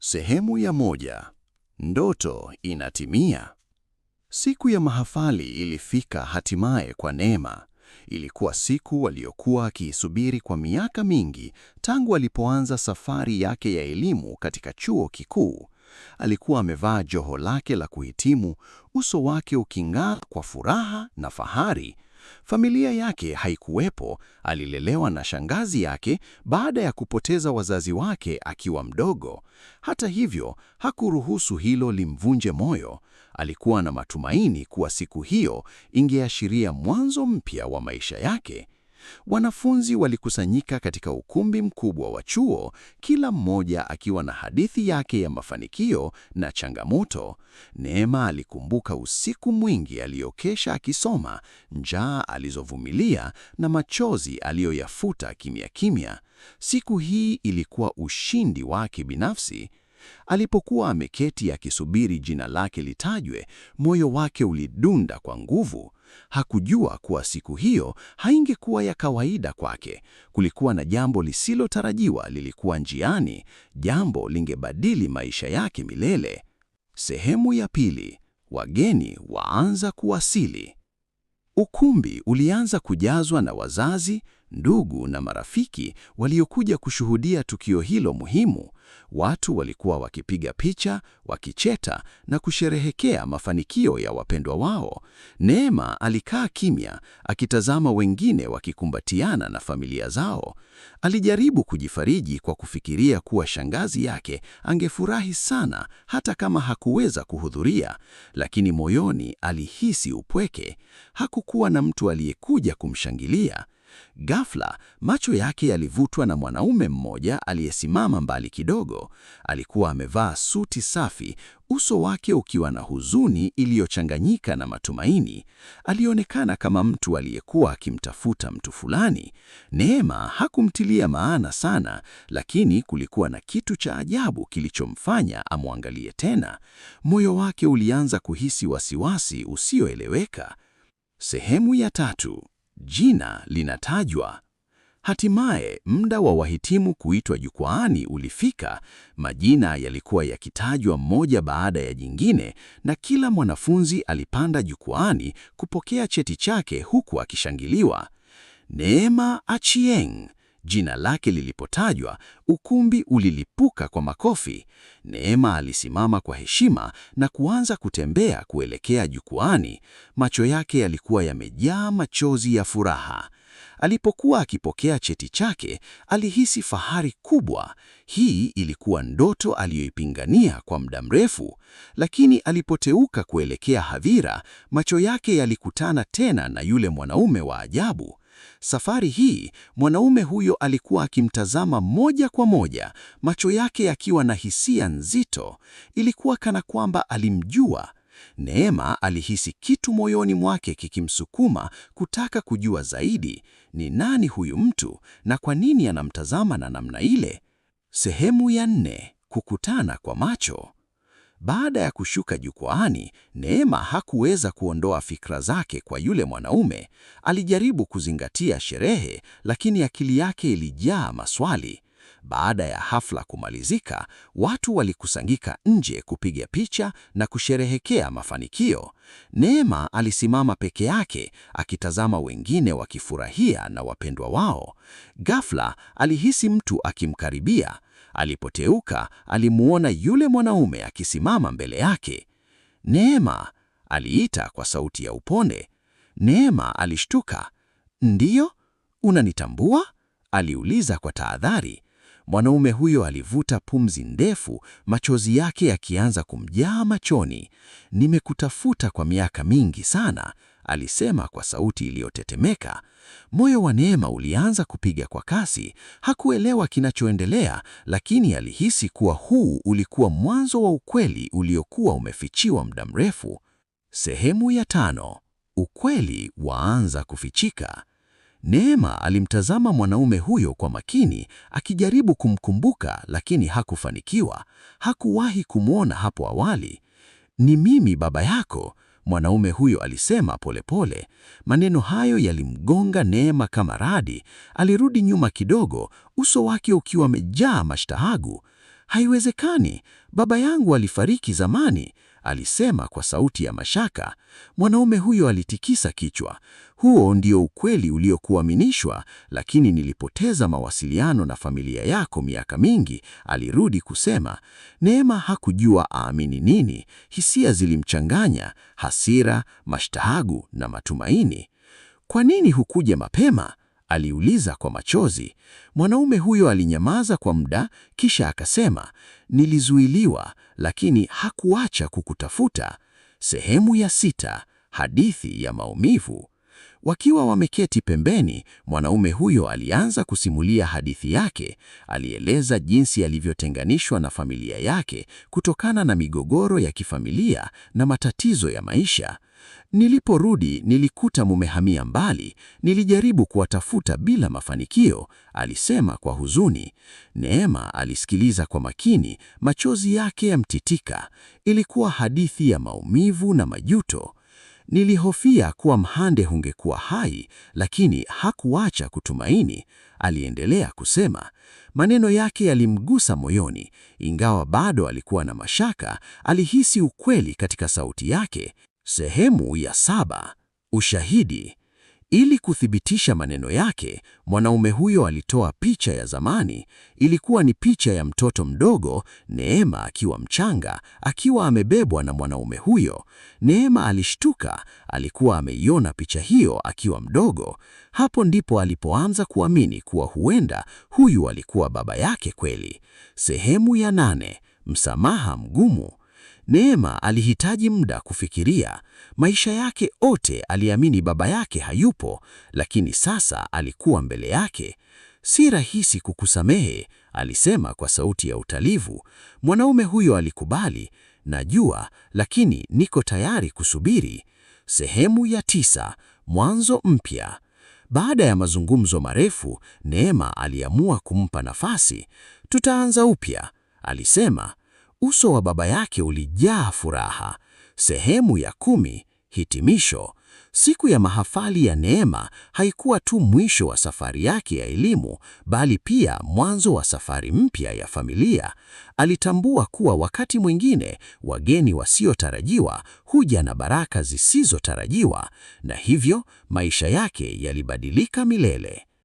Sehemu ya 1. Ndoto inatimia. Siku ya mahafali ilifika hatimaye kwa Neema. Ilikuwa siku aliyokuwa akiisubiri kwa miaka mingi tangu alipoanza safari yake ya elimu katika chuo kikuu. Alikuwa amevaa joho lake la kuhitimu, uso wake uking'aa kwa furaha na fahari. Familia yake haikuwepo, alilelewa na shangazi yake baada ya kupoteza wazazi wake akiwa mdogo. Hata hivyo, hakuruhusu hilo limvunje moyo. Alikuwa na matumaini kuwa siku hiyo ingeashiria mwanzo mpya wa maisha yake. Wanafunzi walikusanyika katika ukumbi mkubwa wa chuo, kila mmoja akiwa na hadithi yake ya mafanikio na changamoto. Neema alikumbuka usiku mwingi aliyokesha akisoma, njaa alizovumilia na machozi aliyoyafuta kimya kimya. Siku hii ilikuwa ushindi wake binafsi. Alipokuwa ameketi akisubiri jina lake litajwe, moyo wake ulidunda kwa nguvu. Hakujua kuwa siku hiyo haingekuwa ya kawaida kwake. Kulikuwa na jambo lisilotarajiwa lilikuwa njiani, jambo lingebadili maisha yake milele. Sehemu ya 2. Wageni waanza kuwasili. Ukumbi ulianza kujazwa na wazazi, ndugu na marafiki waliokuja kushuhudia tukio hilo muhimu. Watu walikuwa wakipiga picha, wakicheka na kusherehekea mafanikio ya wapendwa wao. Neema alikaa kimya, akitazama wengine wakikumbatiana na familia zao. Alijaribu kujifariji kwa kufikiria kuwa shangazi yake angefurahi sana hata kama hakuweza kuhudhuria, lakini moyoni alihisi upweke. Hakukuwa na mtu aliyekuja kumshangilia. Ghafla, macho yake yalivutwa na mwanaume mmoja aliyesimama mbali kidogo. Alikuwa amevaa suti safi, uso wake ukiwa na huzuni iliyochanganyika na matumaini. Alionekana kama mtu aliyekuwa akimtafuta mtu fulani. Neema hakumtilia maana sana, lakini kulikuwa na kitu cha ajabu kilichomfanya amwangalie tena. Moyo wake ulianza kuhisi wasiwasi usioeleweka. Sehemu ya 3. Jina linatajwa. Hatimaye muda wa wahitimu kuitwa jukwaani ulifika. Majina yalikuwa yakitajwa mmoja baada ya jingine, na kila mwanafunzi alipanda jukwaani kupokea cheti chake huku akishangiliwa. Neema Achieng'. Jina lake lilipotajwa, ukumbi ulilipuka kwa makofi. Neema alisimama kwa heshima na kuanza kutembea kuelekea jukwaani. Macho yake yalikuwa yamejaa machozi ya furaha. Alipokuwa akipokea cheti chake, alihisi fahari kubwa. Hii ilikuwa ndoto aliyoipingania kwa muda mrefu, lakini alipoteuka kuelekea hadhira, macho yake yalikutana tena na yule mwanaume wa ajabu. Safari hii, mwanaume huyo alikuwa akimtazama moja kwa moja, macho yake yakiwa na hisia nzito. Ilikuwa kana kwamba alimjua. Neema alihisi kitu moyoni mwake kikimsukuma kutaka kujua zaidi. Ni nani huyu mtu na kwa nini anamtazama na namna ile? Sehemu ya 4. Kukutana kwa macho. Baada ya kushuka jukwaani, Neema hakuweza kuondoa fikra zake kwa yule mwanaume. Alijaribu kuzingatia sherehe, lakini akili yake ilijaa maswali. Baada ya hafla kumalizika, watu walikusanyika nje kupiga picha na kusherehekea mafanikio. Neema alisimama peke yake, akitazama wengine wakifurahia na wapendwa wao. Ghafla, alihisi mtu akimkaribia. Alipoteuka, alimuona yule mwanaume akisimama mbele yake. Neema, aliita kwa sauti ya upole. Neema alishtuka. Ndiyo, unanitambua? Aliuliza kwa tahadhari. Mwanaume huyo alivuta pumzi ndefu, machozi yake yakianza kumjaa machoni. Nimekutafuta kwa miaka mingi sana, alisema kwa sauti iliyotetemeka. Moyo wa Neema ulianza kupiga kwa kasi. Hakuelewa kinachoendelea, lakini alihisi kuwa huu ulikuwa mwanzo wa ukweli uliokuwa umefichiwa muda mrefu. Sehemu ya 5. Ukweli waanza kufichika. Neema alimtazama mwanaume huyo kwa makini, akijaribu kumkumbuka, lakini hakufanikiwa. Hakuwahi kumwona hapo awali. Ni mimi baba yako, mwanaume huyo alisema polepole. Maneno hayo yalimgonga Neema kama radi. Alirudi nyuma kidogo, uso wake ukiwa umejaa mashtahagu. Haiwezekani, baba yangu alifariki zamani, alisema kwa sauti ya mashaka. Mwanaume huyo alitikisa kichwa. Huo ndio ukweli uliokuaminishwa, lakini nilipoteza mawasiliano na familia yako miaka mingi, alirudi kusema. Neema hakujua aamini nini. Hisia zilimchanganya, hasira, mashtahagu na matumaini. Kwa nini hukuja mapema? Aliuliza kwa machozi. Mwanaume huyo alinyamaza kwa muda, kisha akasema, nilizuiliwa, lakini hakuacha kukutafuta. Sehemu ya 6, hadithi ya maumivu. Wakiwa wameketi pembeni, mwanaume huyo alianza kusimulia hadithi yake. Alieleza jinsi alivyotenganishwa na familia yake kutokana na migogoro ya kifamilia na matatizo ya maisha. Niliporudi nilikuta mumehamia mbali, nilijaribu kuwatafuta bila mafanikio, alisema kwa huzuni. Neema alisikiliza kwa makini, machozi yake yamtitika. Ilikuwa hadithi ya maumivu na majuto. Nilihofia kuwa Mhande hungekuwa hai, lakini hakuacha kutumaini, aliendelea kusema. Maneno yake yalimgusa moyoni, ingawa bado alikuwa na mashaka, alihisi ukweli katika sauti yake. Sehemu ya 7, ushahidi. Ili kuthibitisha maneno yake, mwanaume huyo alitoa picha ya zamani. Ilikuwa ni picha ya mtoto mdogo, Neema akiwa mchanga, akiwa amebebwa na mwanaume huyo. Neema alishtuka, alikuwa ameiona picha hiyo akiwa mdogo. Hapo ndipo alipoanza kuamini kuwa huenda huyu alikuwa baba yake kweli. Sehemu ya 8, msamaha mgumu. Neema alihitaji muda kufikiria. Maisha yake yote aliamini baba yake hayupo, lakini sasa alikuwa mbele yake. Si rahisi kukusamehe, alisema kwa sauti ya utalivu. Mwanaume huyo alikubali, najua, lakini niko tayari kusubiri. Sehemu ya 9, mwanzo mpya. Baada ya mazungumzo marefu, Neema aliamua kumpa nafasi. Tutaanza upya, alisema. Uso wa baba yake ulijaa furaha. Sehemu ya 10, hitimisho. Siku ya mahafali ya Neema haikuwa tu mwisho wa safari yake ya elimu, bali pia mwanzo wa safari mpya ya familia. Alitambua kuwa wakati mwingine wageni wasiotarajiwa huja na baraka zisizotarajiwa, na hivyo maisha yake yalibadilika milele.